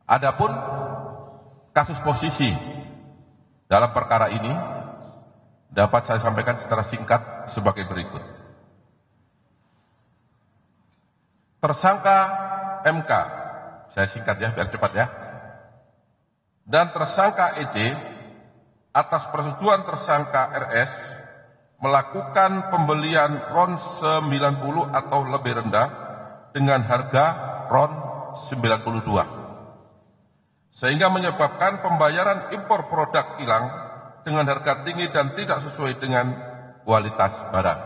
Adapun kasus posisi dalam perkara ini dapat saya sampaikan secara singkat sebagai berikut. Tersangka MK, saya singkat ya biar cepat ya, dan tersangka EC atas persetujuan tersangka RS melakukan pembelian RON 90 atau lebih rendah dengan harga RON 92, sehingga menyebabkan pembayaran impor produk kilang dengan harga tinggi dan tidak sesuai dengan kualitas barang.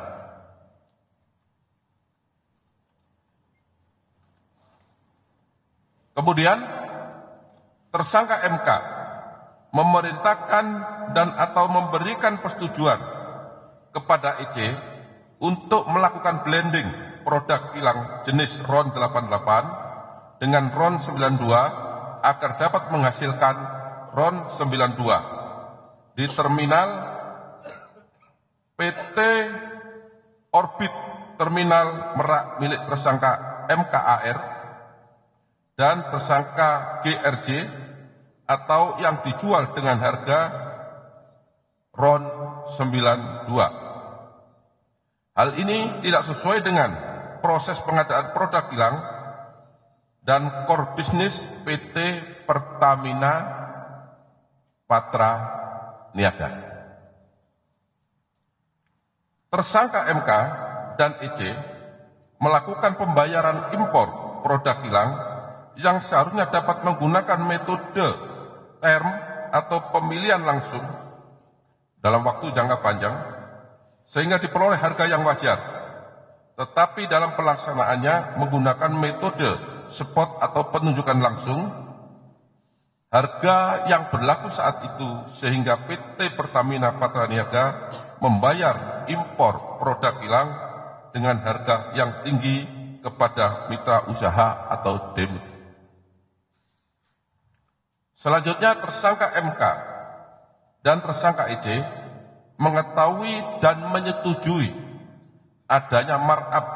Kemudian, tersangka MK memerintahkan dan atau memberikan persetujuan kepada EC untuk melakukan blending produk kilang jenis RON 88 dengan RON 92 agar dapat menghasilkan RON 92 di terminal PT Orbit Terminal Merak milik tersangka MKAR dan tersangka GRJ atau yang dijual dengan harga RON 92. Hal ini tidak sesuai dengan proses pengadaan produk kilang dan core bisnis PT Pertamina Patra Niaga. Tersangka MK dan EC melakukan pembayaran impor produk kilang yang seharusnya dapat menggunakan metode term atau pemilihan langsung dalam waktu jangka panjang sehingga diperoleh harga yang wajar, tetapi dalam pelaksanaannya menggunakan metode spot atau penunjukan langsung harga yang berlaku saat itu, sehingga PT Pertamina Patra Niaga membayar impor produk kilang dengan harga yang tinggi kepada mitra usaha atau DEMUT. Selanjutnya, tersangka MK dan tersangka EC mengetahui dan menyetujui adanya markup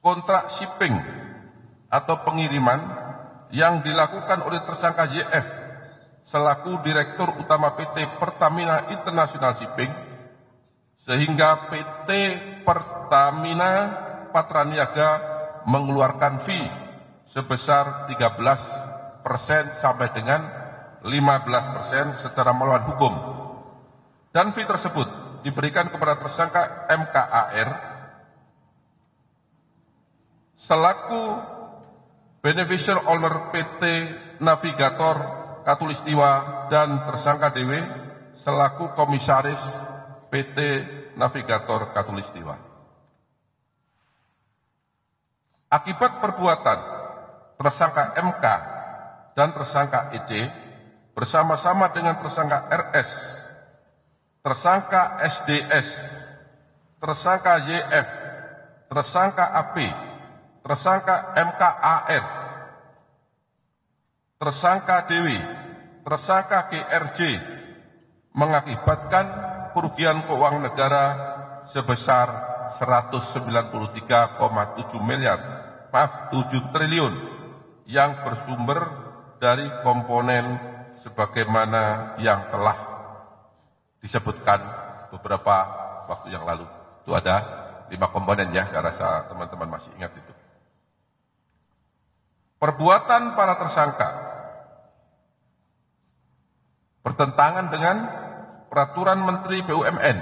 kontrak shipping atau pengiriman yang dilakukan oleh tersangka YF selaku Direktur Utama PT Pertamina International Shipping, sehingga PT Pertamina Patra Niaga mengeluarkan fee sebesar 13% sampai dengan 15% secara melawan hukum, dan fee tersebut diberikan kepada tersangka MKAR selaku beneficial owner PT Navigator Katulistiwa dan tersangka DW selaku komisaris PT Navigator Katulistiwa. Akibat perbuatan tersangka MK dan tersangka EC bersama-sama dengan tersangka RS, tersangka SDS, tersangka YF, tersangka AP, tersangka MKAR, tersangka Dewi, tersangka GRJ mengakibatkan kerugian keuangan negara sebesar 7 triliun yang bersumber dari komponen sebagaimana yang telah disebutkan beberapa waktu yang lalu. Itu ada 5 komponen ya, saya rasa teman-teman masih ingat itu. Perbuatan para tersangka bertentangan dengan Peraturan Menteri BUMN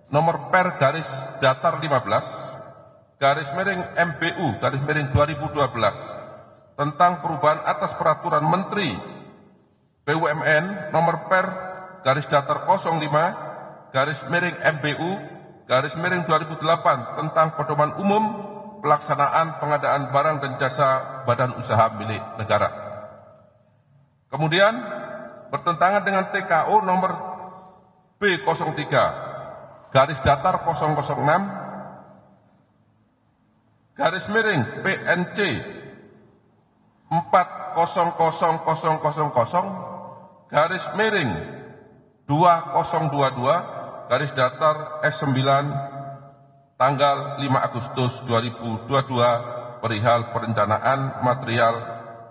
nomor per garis datar 15 garis miring MBU garis miring 2012 tentang perubahan atas Peraturan Menteri BUMN nomor per garis datar 05 garis miring MBU garis miring 2008 tentang pedoman umum pelaksanaan pengadaan barang dan jasa badan usaha milik negara. Kemudian bertentangan dengan TKO nomor B03 garis datar 006 garis miring PNC 400000 garis miring 2022 garis datar S9 tanggal 5 Agustus 2022 perihal perencanaan material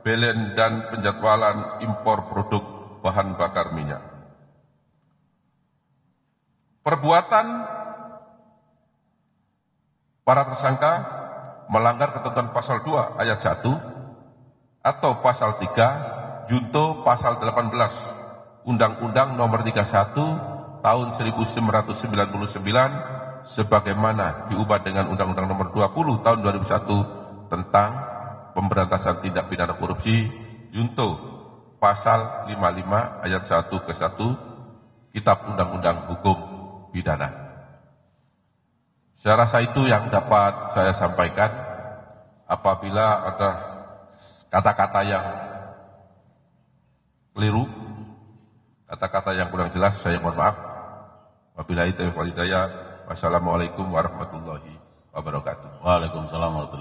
belen dan penjadwalan impor produk bahan bakar minyak. Perbuatan para tersangka melanggar ketentuan pasal 2 ayat 1 atau pasal 3 junto pasal 18 Undang-Undang Nomor 31 Tahun 1999 sebagaimana diubah dengan Undang-Undang Nomor 20 Tahun 2001 tentang pemberantasan tindak pidana korupsi junto pasal 55 ayat 1 ke 1 Kitab Undang-Undang Hukum Pidana. Saya rasa itu yang dapat saya sampaikan. Apabila ada kata-kata yang keliru, kata-kata yang kurang jelas, saya mohon maaf. Wabillahi taufiq wal hidayah. Wassalamualaikum warahmatullahi wabarakatuh. Waalaikumsalam warahmatullahi wabarakatuh.